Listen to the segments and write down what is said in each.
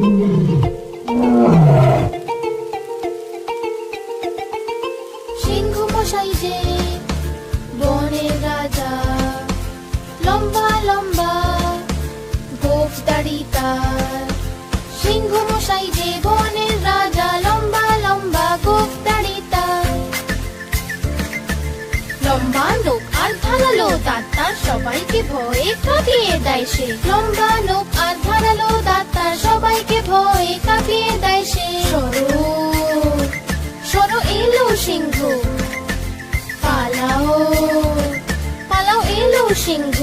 সিংহ মশাই যে বনের রাজা, লম্বা লম্বা গোঁফ দাড়ি তার। সিংহ মশাই যে বনের রাজা, লম্বা লম্বা গোঁফ দাড়ি তার। লম্বা নখ আর ধারালো দাঁত তার, সবাইকে ভয়ে কাঁপিয়ে দেয় সে। লম্বা নখ আর ধারালো দাঁত তার, সবাইকে ভয়ে কাঁপিয়ে দেয় সে। সরো সরো এলো সিংহ, পালাও পালাও এলো সিংহ।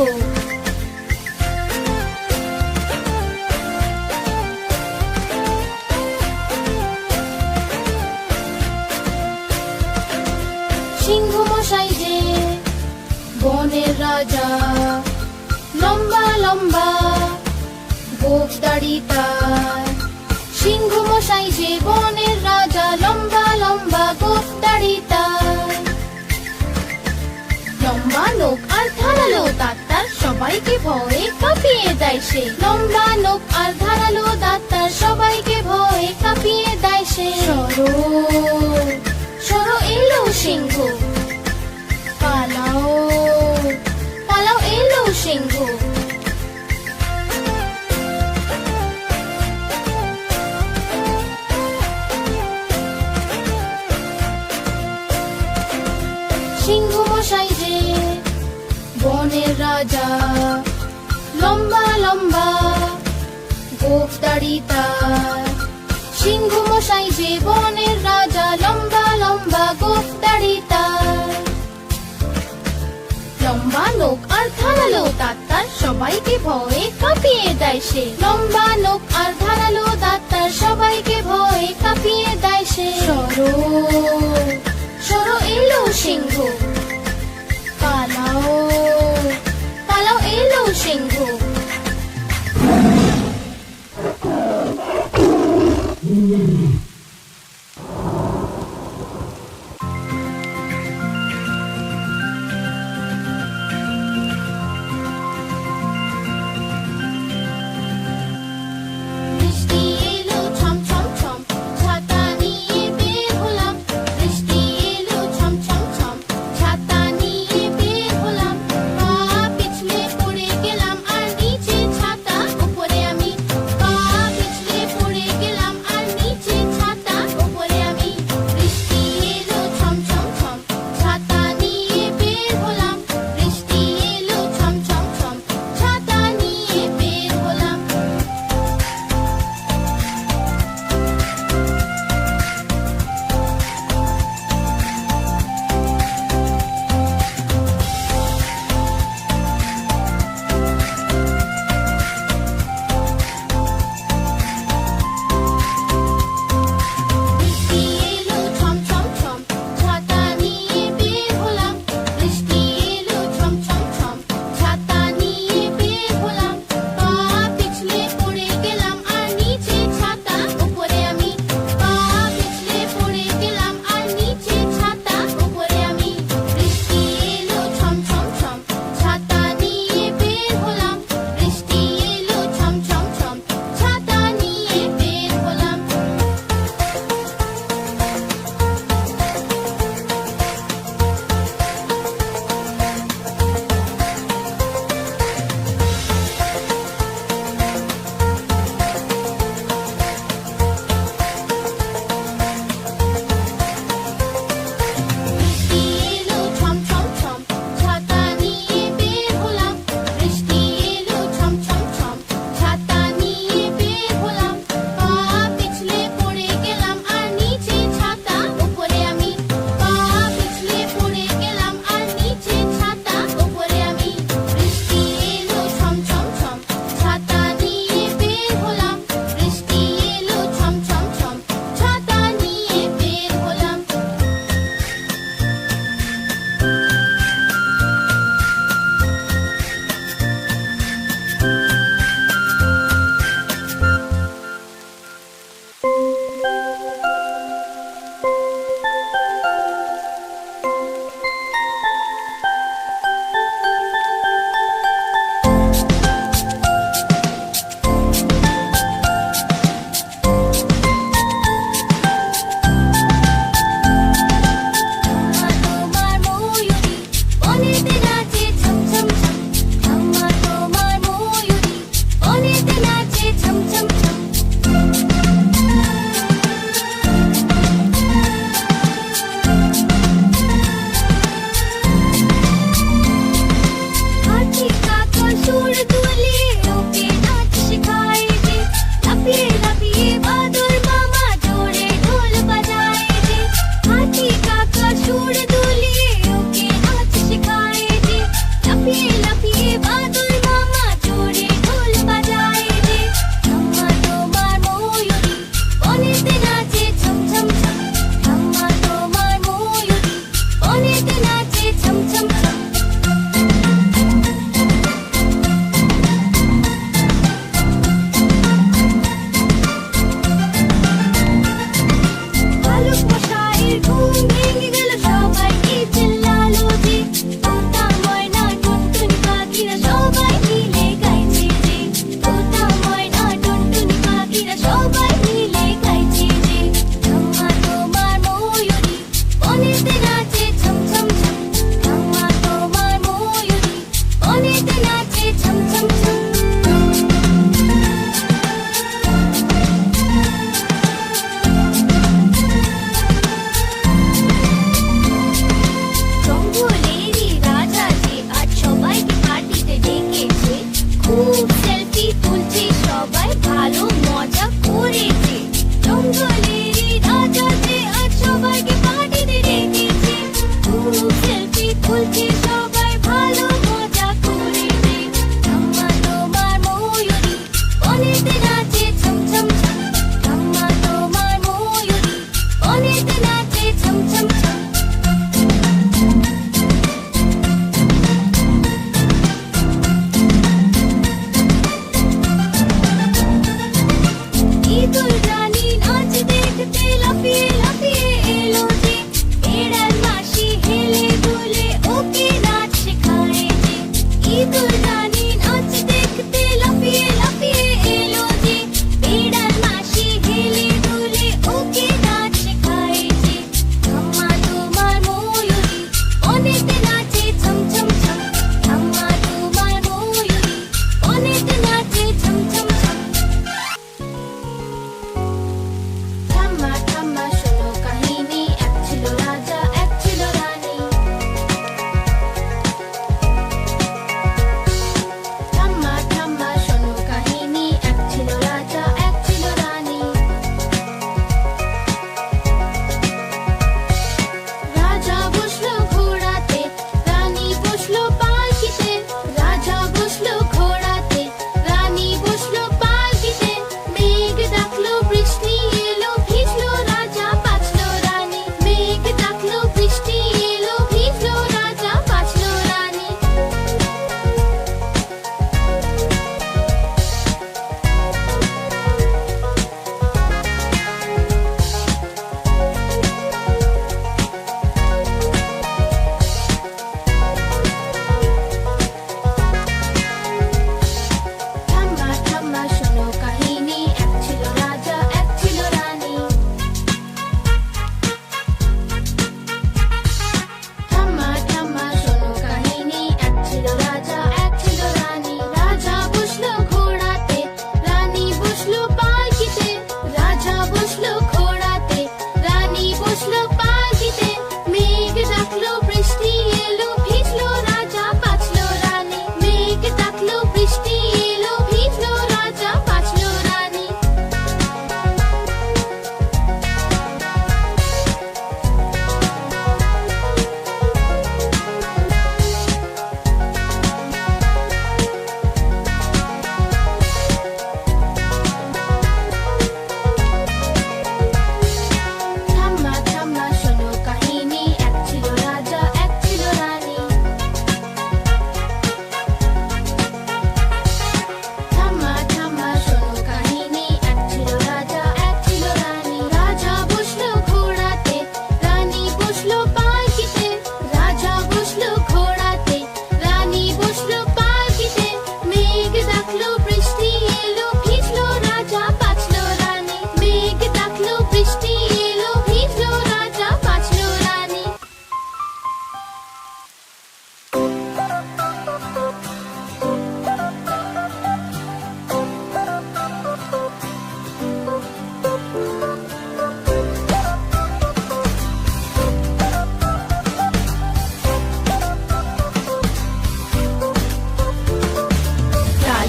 সিংহ মশাই যে বনের রাজা, লম্বা লম্বা গোঁফ দাড়ি তার। সিংহ মশাই যে বনের রাজা, লম্বা লম্বা গোঁফ দাড়ি তার। লম্বা নখ আর ধারালো দাঁত তার, সবাইকে ভয়ে কাঁপিয়ে দেয় সে। লম্বা নখ আর ধারালো দাঁত তার, সবাইকে ভয়ে কাঁপিয়ে দেয় সে। সরো সরো এলো সিংহ, পালাও পালাও এলো সিংহ। সিংহ মশাই যে বনের রাজা, লম্বা লম্বা গোঁফ দাড়ি তার। সিংহ মশাই যে বনের রাজা, লম্বা লম্বা গোঁফ দাড়ি তার। লম্বা নখ আর ধারালো দাঁত তার, সবাইকে ভয়ে কাঁপিয়ে দেয় সে। লম্বা নখ আর ধারালো দাঁত তার, সবাইকে ভয়ে কাঁপিয়ে দেয় সে। সরো সরো এলো সিংহ, পালাও পালাও এলো সিংহ।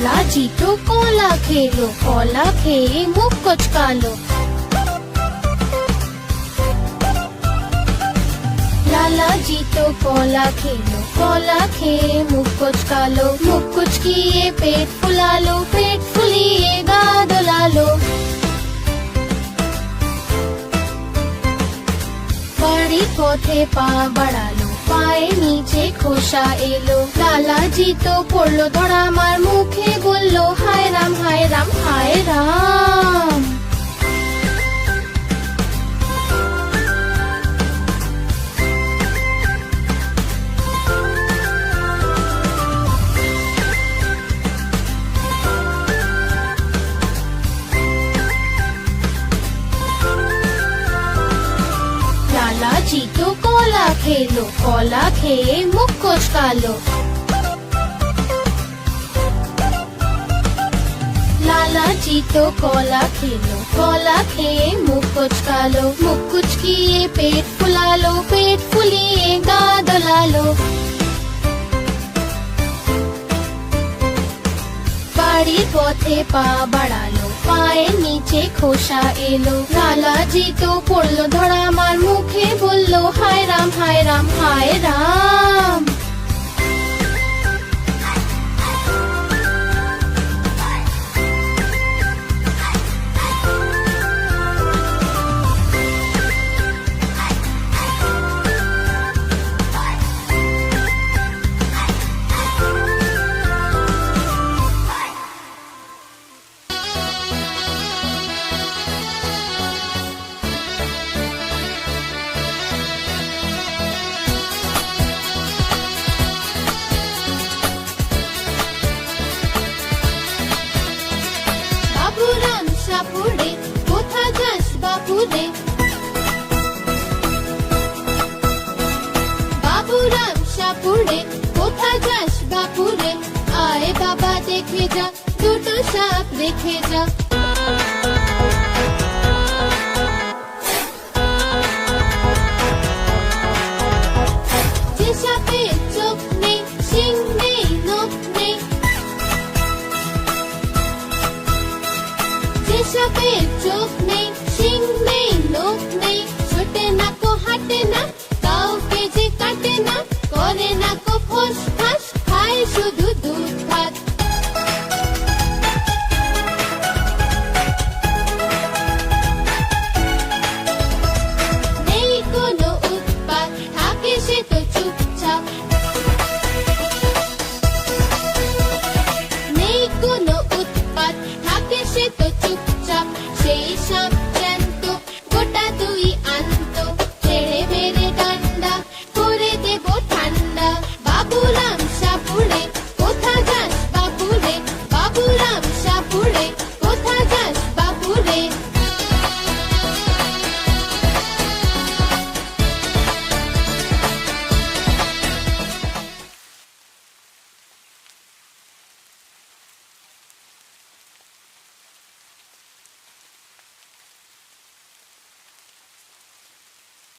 লালা জিতো কলা খেলো, কলা খেয়ে মুখ কোচকালো। লালা জিতো কলা খেলো, কলা খেয়ে মুখ কোচকালো। মুখ কুচকিয়ে পেট ফুলালো, পেট ফুলিয়ে গা দোলালো। বাড়ির পথে পা বাড়ালো, পায়ে নিচে খোসা এলো। লালা জিতো পড়লো ধরা, আমার মুখে বললো হায় রাম হায় রাম হায় রাম। লালা জিতো কলা খেলো, কলা খেয়ে মুখ কোচকালো। লালা জিতো কলা খেলো, কলা খেয়ে মুখ কোচকালো। মুখ কুচকিয়ে পেট ফুলালো, পেট ফুলিয়ে গা দোলালো। বাড়ির পথে পা বাড়ালো, পায়ের নিচে খোসা এলো। লালা জিতো পড়লো ধরা, আমার মুখে বললো হায় রাম হায় রাম হায় রাম। বাবুরাম সাপুড়ে কোথা যাস বাপুরে। বাবুরাম সাপুড়ে কোথা যাস বাপুরে। আয় বাবা দেখে যা, দুটো সাপ রেখে যা। যে সাপের চোখ নেই, শিং নেই, নখ নেই। যে সাপের চোখ নেই, শিং নেই, নখ নেই। ছোটে না কো হাঁটে না, কাউকে যে কাটে না, করে না কো ফোঁস